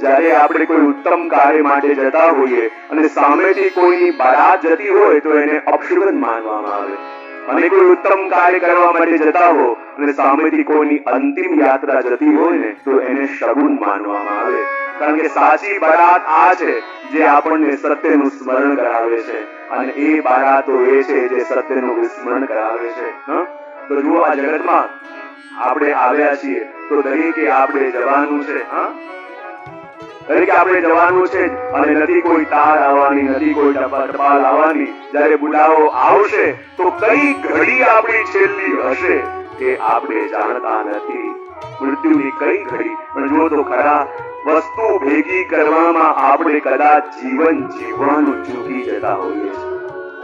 જ્યારે આપણે કોઈ ઉત્તમ કાર્ય માટે જતા હોઈએ અને સામેથી કોઈની બારાત જતી હોય તો એને અપશુકન માનવામાં આવે, અને કોઈ ઉત્તમ કાર્ય કરવા માટે જતા હો અને સામેથી કોઈની અંતિમ યાત્રા જતી હોય ને તો એને શગુન માનવામાં આવે. કારણ કે સાચી બારાત આ છે જે આપણને સત્યનું સ્મરણ કરાવે છે, અને એ બારાતો એ છે જે સત્યનું વિસ્મરણ કરાવે છે. તો જુઓ, આ જગતમાં આપણે આવ્યા છીએ તો દરેકે આપણે જવાનું છે. દરેકે આપણે જવાનું છે, અને નથી કોઈ તાર આવવાની, નથી કોઈ ટપાલ આવવાની. જયારે બુલાવો આવશે તો કઈ ઘડી આપણી છેલ્લી હશે એ આપણે જાણતા નથી. મૃત્યુની કઈ ઘડી પણ જુઓ તો ખરા, વસ્તુ ભેગી કરવામાં આપણે કદાચ જીવન જીવવાનું ચૂકી જતા હોઈએ છીએ.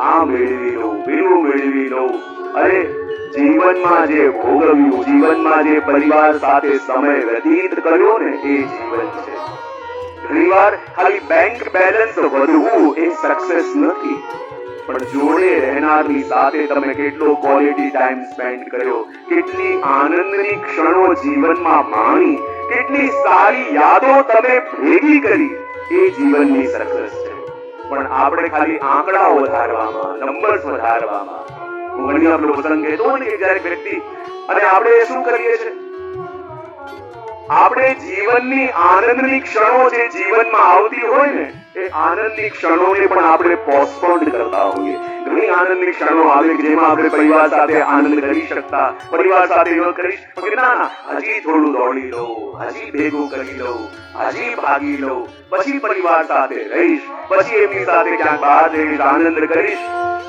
આ મેળવી લઉં, પેલું મેળવી લઉં. અરે જીવનમાં જે ભોગવ્યું, જીવનમાં જે પરિવાર સાથે સમય વ્યતીત કર્યો ને એ જીવન છે. ઘણીવાર ખાલી બેંક બેલેન્સ વધવું એ સક્સેસ નથી, પણ જોડે રહેનારની સાથે તમે કેટલો ક્વોલિટી ટાઈમ સ્પેન્ડ કર્યો, કેટલી આનંદની ક્ષણો જીવનમાં માણી, કેટલી સારી યાદો તમે ભેગી કરી, એ જીવનની સક્સેસ છે. પણ આપણે ખાલી આંકડાઓ વધારવામાં, નંબર્સ વધારવામાં. હું ઘણી આપણો પ્રસંગ કહેતો ને કે જ્યારે વ્યક્તિ, અને આપણે શું કરીએ છીએ, આપણે જીવનની આનંદની ક્ષણો જે જીવનમાં આવતી હોય ને એ આનંદની ક્ષણોને પણ આપણે પોસ્ટપોન્ડ કરતા હોઈએ. ઘણી આનંદની ક્ષણો આવે કે જેમાં આપણે પરિવાર સાથે આનંદ કરી શકતા, પરિવાર સાથે ન કરી શકતા. ના, હજી થોડું દોડી લઉં, હજી ભેગું કરી લઉં, હજી ભાગી લઉં, પછી પરિવાર સાથે રહીશ, પછી એમની સાથે ક્યાંક બહાર જઈશ, આનંદ કરીશ.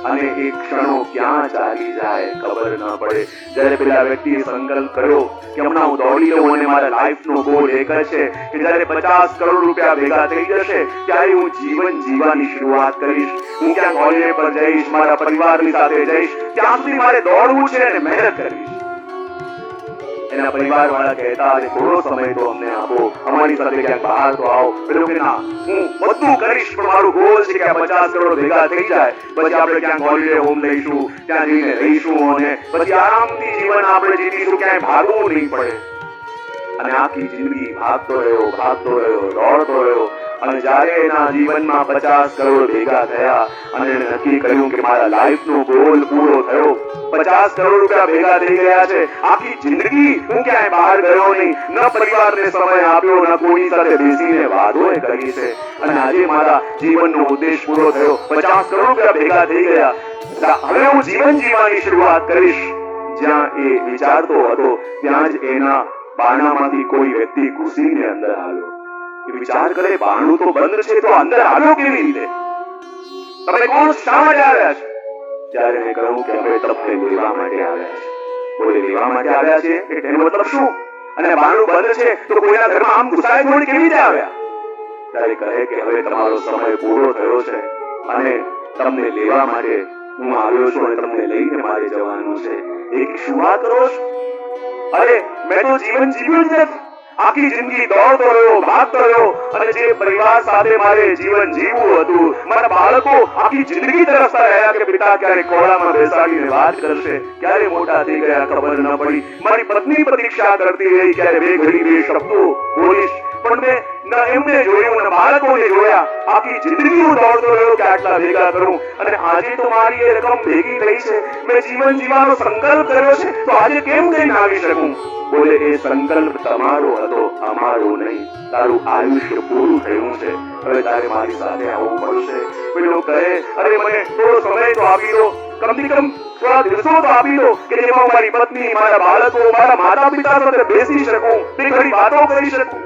અને એ ક્ષણો ક્યાં ચાલી જાય ખબર ન પડે. જ્યારે પેલા વ્યક્તિએ સંકલ્પ કર્યો કે હમણાં હું દોડી લઉં અને મારા લાઈફનો ગોલ એક જ છે કે જ્યારે 50 કરોડ રૂપિયા ભેગા થઈ જશે ત્યારે હું જીવન જીવવાની શરૂઆત કરીશ, હું ક્યાંક હોલિડે પર જઈશ, મારા પરિવારની સાથે જઈશ, ત્યાં સુધી મારે દોડવું છે અને મહેનત કરવી છે. એના પરિવાર વાળા કહેતા થોડો સમય તો અમને આપો, અમારી સાથે ક્યાંક બહાર તો આવો. પેલો કે ના, હું બધું કરીશ પણ મારું ગોલ છે કે 50 કરોડ ભેગા થઈ જાય પછી આપણે ક્યાંક હોલિડે હોમ લઈશું, ત્યાં જઈને રહીશું અને પછી આરામથી જીવન આપણે જીવીશું, ક્યાંય ભાગવું નહીં પડે. અને આખી જિંદગી ભાગતો રહ્યો, દોડતો રહ્યો. અને જ્યારે એના જીવનમાં 50 કરોડ ભેગા થયા અને એને નક્કી કર્યું કે મારા લાઈફનો ગોલ પૂરો થયો, 50 કરોડ રૂપિયા ભેગા થઈ ગયા છે, આખી જિંદગી હું ક્યાંય બહાર ગયો નહીં, ન પરિવારને સમય આપ્યો, ન કોઈની સાથે બેસીને વાતો કરી છે, અને આજે મારા જીવનનો ઉદ્દેશ પૂરો થયો, 50 કરોડ રૂપિયા ભેગા થઈ ગયા, હવે હું જીવન જીવવાની શરૂઆત કરીશ. જ્યાં એ વિચારતો હતો ત્યાં જ એના બારણામાંથી કોઈ વ્યક્તિ ઘૂસીને અંદર આવ્યો. એ વિચાર કરે, બારણું તો બંધ છે તો અંદર આવ્યો કેવી રીતે? તમે કોણ, શા માટે આવ્યા છો? ત્યારે મેં કહ્યું કે અમે તમને લેવા માટે આવ્યા છીએ. બોલે, લેવા માટે આવ્યા છે એટલે એનો મતલબ શું? અને બારણું બંધ છે તો કોઈના ઘરમાં આમ ઘુસાય થોડી કેવી રીતે આવ્યા? ત્યારે કહે કે હવે તમારો સમય પૂરો થયો છે અને તમને લેવા માટે હું આવ્યો છું અને તમને લઈને મારે જવાનું છે. એક શું વાત કરો છો? અરે મેં તો જીવન જીવ્યું જ નથી, આખી જિંદગી દોડતો રહ્યો, ભાગતો રહ્યો, અને જે પરિવાર સાથે મારે જીવન જીવવું હતું, મારા બાળકો આખી જિંદગી તરસતા રહ્યા કે પિતા ક્યારે ખોળામાં બેસાડીને વાત કરશે, ક્યારે મોટા થઈ ગયા ખબર ન પડી. મારી પત્ની પ્રતીક્ષા કરતી રહી ક્યારે બે ઘડી બે શબ્દો બોલીશ, પણ મેં ન એમને જોયું ન બાળકોને જોયા. આખી જિંદગી હું દોડતો રહ્યો કે આટલા ભેગા કરું, અને આજે તો મારી એ રકમ ભેગી થઈ છે, મેં જીવન જીવવાનો સંકલ્પ કર્યો છે, તો આજે કેમ કઈ ના આવી શકું? બોલે, એ સંકલ્પ તમારો હતો, અમારો નહીં. તારું આયુષ્ય પૂરું થયું છે, હવે તારે મારી સાથે આવવું પડશે. પેલો કહે, અરે મને થોડો સમય તો આપી દો, કમથી કમ થોડા દિવસો તો આપી દો કે જેમાં મારી પત્ની, મારા બાળકો, મારા માતા પિતા સાથે બેસી શકું, તે ઘણી વાતો કરી શકું.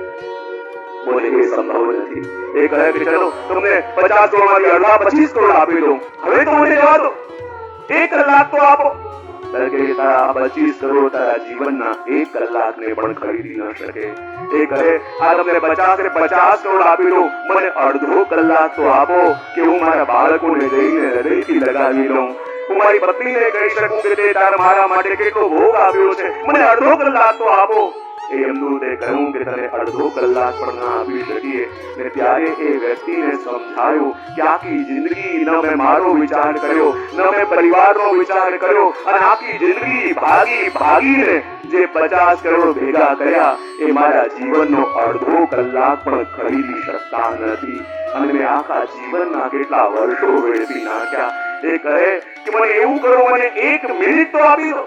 બોલે, એ સંભવ નથી. એ કહે કે ચલો તમને 50 કરોડમાંથી અડધા 25 કરોડ આપી દઉં, હવે તો મને જવા દો, 1 કલાક તો આપો. તારા 25 કરોડ તારા જીવનના 1 કલાકને પણ ખરીદી ન શકે. એ કહે, આ તમને 50 કરોડ આપી દઉં, મને અડધો કલાક તો આપો કે હું મારા બાળકોને જઈને હૃદયથી લગાવી લઉં, હું મારી પત્નીને કહી શકું કે તે તારા મારા માટે કેટલો ભોગ આપ્યો છે, મને અડધો કલાક તો આપો. એ યમદૂતે કહ્યું કે તને અડધો કલાક પણ ના આપી શકીએ. ને ત્યારે એ વ્યક્તિને સમજાયું કે આખી જિંદગી ન મેં મારો વિચાર કર્યો, ન મેં પરિવારનો વિચાર કર્યો, અને આખી જિંદગી ભાગી ભાગીને જે 50 કરોડ ભેગા કર્યા એ મારા જીવનનો અડધો કલાક પણ ખરીદી શકતા નથી. અને મેં આખા જીવનના કેટલા વર્ષો વેડફી નાખ્યા. એ કહે કે મને એવું કરો, મને 1 મિનિટ તો આપી દો.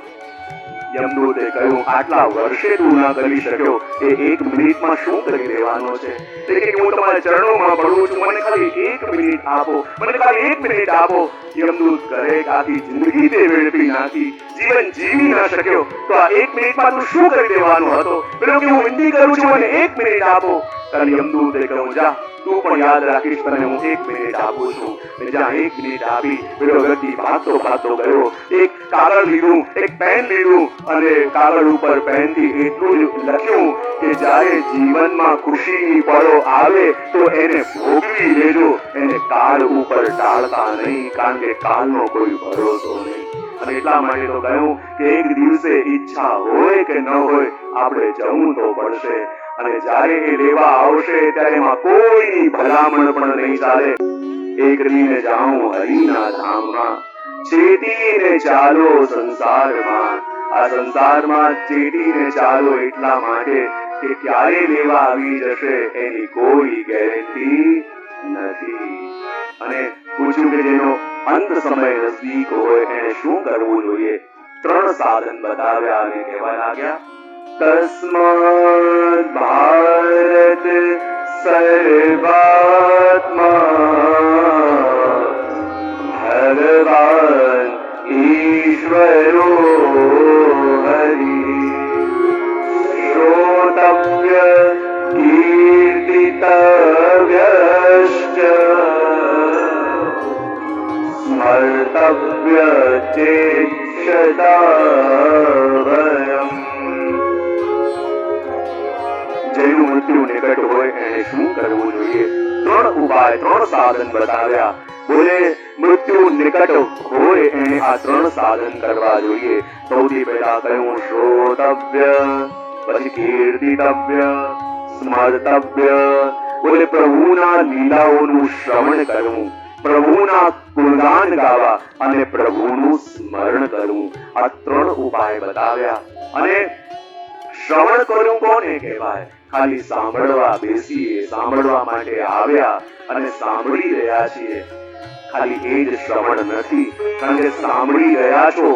યમદૂતે કહ્યું આટલા વર્ષે તું ના કરી શક્યો, એ 1 મિનિટમાં શું કરી દેવાનો છે? તે કે હું તમારા ચરણોમાં પડું છું, મને ખાલી 1 મિનિટ આપો, મને ખાલી 1 મિનિટ આપો. યમદૂત કહે કે આખી જિંદગી તે વેડફી નાખી, જીવન જીવી ના શક્યો, તો આ 1 મિનિટમાં તું શું કરી દેવાનો હતો? પેલો કે હું વિનંતી કરું છું, મને 1 મિનિટ આપો. ત્યારે યમદૂતે કહ્યું જા, તું પણ યાદ રાખીશ, તને હું 1 મિનિટ આપું છું. ને જ્યાં 1 મિનિટ આપી, પેલો વ્યક્તિ ભાગતો ભાગતો ગયો. એક કાગળ લીધું, એક પેન લીધું, અને કાગળ ઉપર પેનથી એટલું જ લખ્યું કે જ્યારે જીવનમાં ખુશીની પળો આવે તો એને ભોગવી લેજો, એને કાળ ઉપર ટાળતા નહીં, કારણ કે કાલનો કોઈ ભરોસો નહીં. અને એટલા માટે તો કહ્યું કે એક દિવસે ઈચ્છા હોય કે ન હોય આપણે જવું તો પડશે. અને જ્યારે એ લેવા આવશે ત્યારે એમાં કોઈની ભલામણ પણ નહીં ચાલે. એકલીને જાઉં હરિના ધામમાં, ચેતીને ચાલો સંસારમાં. આ સંસારમાં ચેતીને ચાલો એટલા માટે કે ક્યારે લેવા આવી જશે એની કોઈ ગેરંટી નથી. અને પૂછ્યું કે જેનો અંત સમય નજદીક હોય એને શું કરવું જોઈએ? 3 સાધન બતાવ્યા અને કહેવા લાગ્યા તસ્માદ ભારત સર્વાત્મા ભગવાન ઈશ્વરો હરિ શ્રોતવ્ય કીર્તિતવ્યશ્ચ સ્મર્તવ્ય ચેક્ષતાભયમ. જેનું મૃત્યુ નિકટ હોય એને શું કરવું જોઈએ? 3 ઉપાય, 3 સાધન બતાવ્યા. બોલે મૃત્યુ નિકટ હોય એને આ 3 સાધન કરવા જોઈએ. સૌથી પહેલા કહ્યું શ્રોતવ્ય, પછી કીર્તિતવ્ય, સ્મર્તવ્ય. બોલે પ્રભુના લીલાઓનું શ્રવણ કરવું, પ્રભુના ગુણગાન ગાવા અને પ્રભુનું સ્મરણ કરવું. આ 3 ઉપાય બતાવ્યા. અને શ્રવણ કરવું કોને કહેવાય? ખાલી સાંભળવા બેસીએ, સાંભળવા માટે આવ્યા અને સાંભળી રહ્યા છીએ, ખાલી એ જ શ્રવણ નથી. કારણ કે સાંભળી રહ્યા છો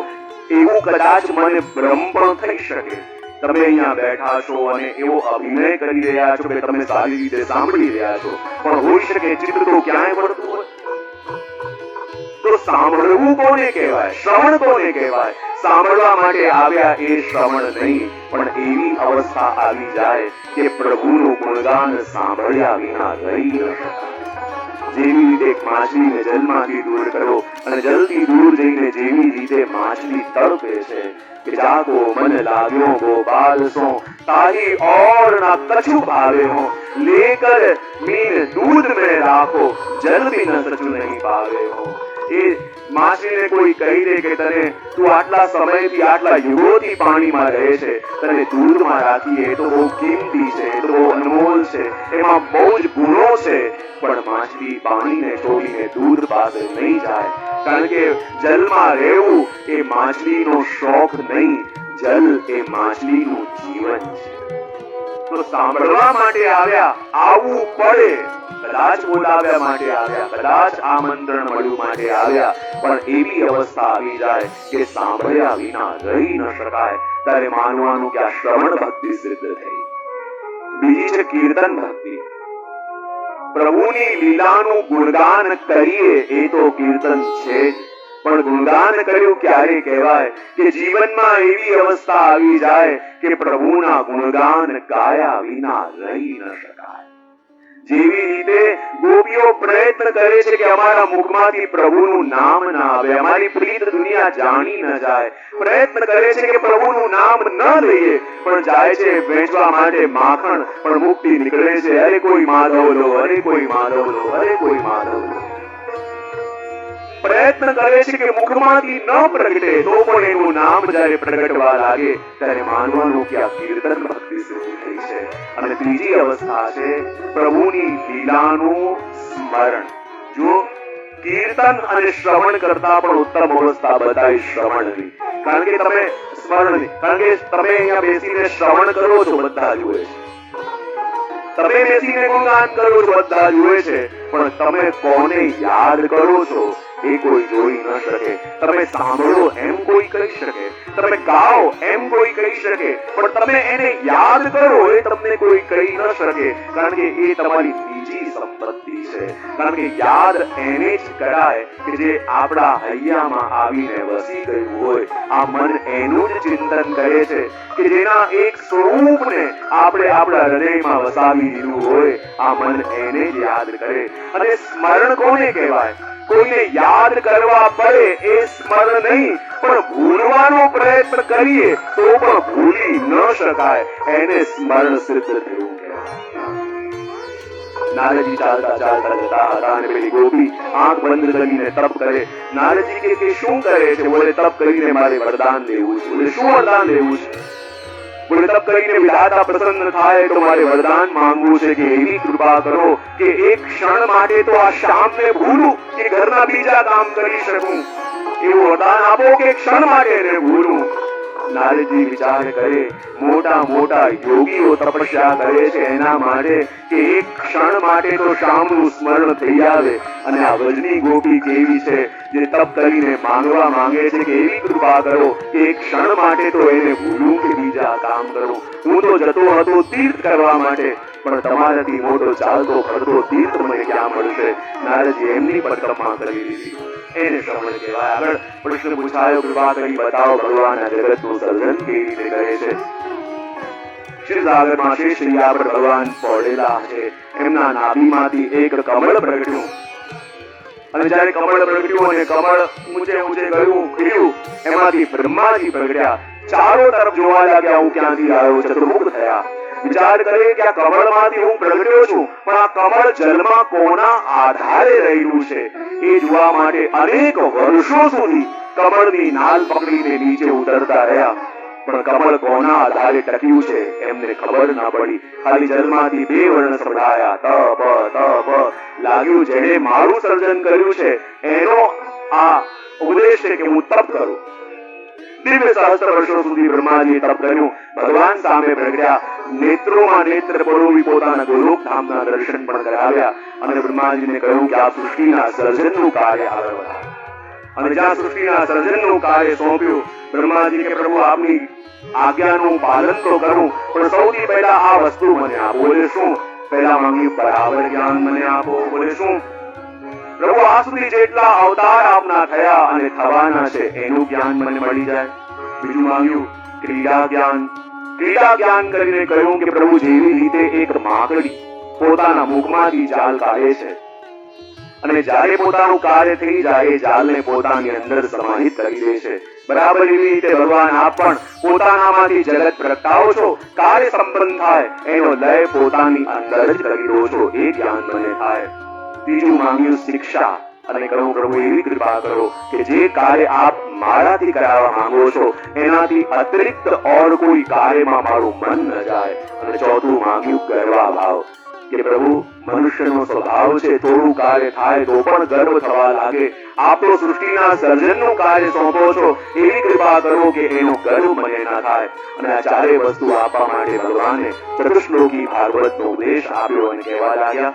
એવું કદાચ મને ભ્રમ પણ થઈ શકે. તમે અહીંયા બેઠા છો અને એવો અભિનય કરી રહ્યા છો કે તમે સારી રીતે સાંભળી રહ્યા છો, પણ હોઈ શકે ચિત્ત તો ક્યાંય પડતું હોય. તો સાંભળવું કોને કહેવાય? શ્રવણ કોને કહેવાય? સાંભળવા માટે આવ્યા એ શ્રવણ નહીં, પણ એવી અવસ્થા આવી જાય કે પ્રભુનું ગુણગાન સાંભળ્યા વિના રહી ન શકાય. જેવી રીતે માછલીને જલમાંથી દૂર કરો અને જલથી દૂર જઈને જેવી રીતે માછલી તડપે છે કે જાગો મન લાગ્યો ગોપાલ સો, તારી ઓર ના કछु ભાવે હો, લેકર મીન दूध में રાખો, જલ भी न सचु नहीं पावे हो. એ માછલીને કોઈ કહી દે કે તને તું આટલા સમયથી આટલા યુગોથી પાણીમાં રહે છે, તને દૂધમાં રાખીએ તો બહુ કિંમતી છે, તો બહુ અનમોલ છે, એમાં બહુ જ ગુણો છે, પણ માછલી પાણીને છોડીને દૂધ પાસે નહીં જાય, કારણ કે જલમાં રહેવું એ માછલીનો શોખ નહીં, જલ એ માછલીનું જીવન છે. તો સાંભળવા માટે આવ્યા, આવવું પડે. કદાચ બોલાવ્યા માટે આવ્યા, કદાચ આમંત્રણ મળ્યું માટે આવ્યા, પણ એવી અવસ્થા આવી જાય કે સાંભળ્યા વિના રહી ન શકાય. ત્યારે માનવાનું કે આ શ્રવણ ભક્તિ સિદ્ધ થઈ. બીજી છે કીર્તન ભક્તિ. પ્રભુની લીલાનું ગુણગાન કરીએ એ તો કીર્તન છે જ, પણ ગુણગાન કર્યું ક્યારે કહેવાય કે જીવનમાં એવી અવસ્થા આવી જાય કે પ્રભુના ગુણગાન ગાયા વિના રહી ન શકાય. જેવી રીતે ગોપીઓ પ્રયત્ન કરે છે કે અમારા મુખમાંથી પ્રભુનું નામ ના આવે, અમારી પ્રીત દુનિયા જાણી ન જાય, પ્રયત્ન કરે છે કે પ્રભુનું નામ ન લઈએ, પણ જાય છે વેચવા માટે માખણ, પણ મુક્તિ નીકળે છે અરે કોઈ માધવ લો, અરે કોઈ માધવ લો, અરે કોઈ માધવ લો. પ્રયત્ન કરે છે કે મુખમાંથી ન પ્રગટે તો પણ એનું નામ જ્યારે પ્રગટવા લાગે ત્યારે માનવાનું કે આ કીર્તન ભક્તિ સિદ્ધ થઈ છે. અને ત્રીજી અવસ્થા છે પ્રભુની લીલાનું સ્મરણ. જો કીર્તન અને શ્રવણ કરતા પણ ઉત્તમ અવસ્થા બધાય શ્રવણની. કારણ કે તમે સ્મરણ, કારણ કે તમે અહીંયા બેસીને શ્રવણ કરો છો, બધા જુએ છે. તમે બેસીને ગુણગાન કરો છો, બધા જુએ છે, પણ તમે કોને યાદ કરો છો એ કોઈ જોઈ ન શકે. તમે સાંભળો એમ કોઈ કહી શકે, તમે ગાઓ એમ કોઈ કહી શકે, પણ તમે એને યાદ કરો એ તમને કોઈ કહી ન શકે. કારણ કે એ તમારી બીજી સંપત્તિ છે. કારણ કે યાદ એને જ કરાય કે જે આપણા હૈયામાં આવીને વસી ગયું હોય. આ મન એનું જ ચિંતન કરે છે કે જેના એક સ્વરૂપને આપણે આપણા હૃદયમાં વસાવી દીધું હોય. આ મન એને જ યાદ કરે. અને સ્મરણ કોને કહેવાય? કોઈને યાદ કરવા પડે એ સ્મરણ નહીં, પણ ભૂલવાનો પ્રયત્ન કરીએ તો પણ ભૂલી ન શકાય, એને સ્મરણ સિદ્ધ થયું કહેવાય. નારદજી ચાલતા ચાલતા જતા હતા અને પેલી ગોપી આંખ બંધ કરીને તપ કરે. નારદજી કે શું કરે છે? બોલે તપ કરીને મારે વરદાન લેવું છે. બોલે શું વરદાન લેવું છે? બોલે તપ કરીને વિધાતા પ્રસન્ન થાય તો મારે વરદાન માંગવું છે કે એવી કૃપા કરો કે એક ક્ષણ માટે તો આ શ્યામને ભૂલું કે ઘરના બીજા કામ કરી શકું. એવું વરદાન આપો કે ક્ષણ માટે એને ભૂલું. નારદજી વિચાર કરે, મોટા મોટા યોગીઓ તપસ્યા કરે છે એના માટે કે એક ક્ષણ માટે તો શ્યામનું સ્મરણ થઈ આવે. અને આ વજની ગોપી કેવી છે જે તપ કરીને માંગવા માંગે છે કે એવી કૃપા કરો કે એક ક્ષણ માટે તો એને ભૂલું કે બીજા કામ કરું. હું તો જતો હતો તીર્થ કરવા માટે, પણ તમારાથી મોટો ચાલતો ફરતો તીર્થ મને ક્યાં મળશે? નારદજી એમની પરિક્રમા કરી દીધી. એને શ્રવણ કહેવાય. આગળ પ્રશ્ન પૂછાયો, કૃપા કરી બતાવો ભગવાન આ જગતનું સર્જન કેવી રીતે કરે છે? ક્ષીરસાગરમાં શેષૈયા પર ભગવાન પડેલા છે. એમના નાભીમાંથી એક કમળ પ્રગટ્યું. અને જ્યારે કમળ પ્રગટ્યું અને કમળ ઊંચે ઊંચે ગયું, ખીલ્યું, એમાંથી બ્રહ્માજી પ્રગટ્યા. ચારો તરફ જોવા લાગ્યા, હું ક્યાંથી આવ્યો? ચતુર્મુખ થયા. વિચાર કરે કે આ કમળમાંથી હું પ્રગટ્યો છું, પણ આ કમળ જલમાં કોના આધારે રહેલું છે એ જોવા માટે અનેક વર્ષો સુધી કમળની નાલ પકડીને નીચે ઉતરતા રહ્યા. પણ કમળ કોના આધારે ટક્યું છે એમને ખબર ના પડી. ખાલી જલમાંથી બે વર્ણ સંભળાયા, તપ તપ. લાગ્યું જેણે મારું સર્જન કર્યું છે એનો આ ઉદ્દેશ છે કે હું તપ કરું. દિવ્ય સહસ્ત્ર વર્ષો સુધી બ્રહ્માજીએ તપ કર્યું. ભગવાન સામે પ્રગટ્યા. નેત્રોમાં નેત્ર પરોવી પોતાના ગોલોક ધામના દર્શન પણ કરાવ્યા. અને બ્રહ્માજીને કહ્યું કે આ સૃષ્ટિના સર્જનનું કાર્ય આગળ વધારો. અને જ્યાં સૃષ્ટિના સર્જનનું કાર્ય સોંપ્યું, બ્રહ્માજી કે પ્રભુ આપની આજ્ઞાનું પાલન તો કરું, પણ સૌથી પહેલા આ વસ્તુ મને આપો. બોલે શું? પહેલા માંગ્યું બરાબર જ્ઞાન મને આપો. બોલે શું? પ્રભુ આ સુધી જેટલા અવતાર આપના થયા અને થવાના છે એનું જ્ઞાન મને મળી જાય. બીજું માંગ્યું ક્રીડા જ્ઞાન. ક્રીડા જ્ઞાન કરીને કહ્યું કે પ્રભુ જેવી રીતે એક માકડી પોતાના મુખમાંથી જાળ કાઢે છે અને જ્યારે પોતાનું કાર્ય થઈ જાય એ જાળને પોતાની અંદર સમાહિત કરી દે છે, બરાબર એવી રીતે ભગવાન આપ પણ પોતાનામાંથી જગત પ્રગટાવો છો. કાર્ય સંપન્ન થાય એનો લય પોતાની અંદર જ કરી દો છો, એ જ્ઞાન મને થાય. ત્રીજું માંગ્યું શિક્ષા. અને કહ્યું પ્રભુ એવી કૃપા કરો કે જે કાર્ય આપ મારાથી કરાવવા માંગો છો એનાથી અતિરિક્ત ઓર કોઈ કાર્યમાં મારું મન ન જાય. અને ચોથું માંગ્યું ગર્વા ભાવ કે પ્રભુ મનુષ્યનો સ્વભાવ છે થોડું કાર્ય થાય તો પણ ગર્વ થવા લાગે. આપ તો સૃષ્ટિના સર્જનનું કાર્ય સોંપો છો, એવી કૃપા કરો કે એનો ગર્વ મને ના થાય. અને આ ચારે વસ્તુ આપવા માટે ભગવાને ચતુશ્લોકી ભાગવતનો ઉપદેશ આપ્યો અને કહેવા લાગ્યા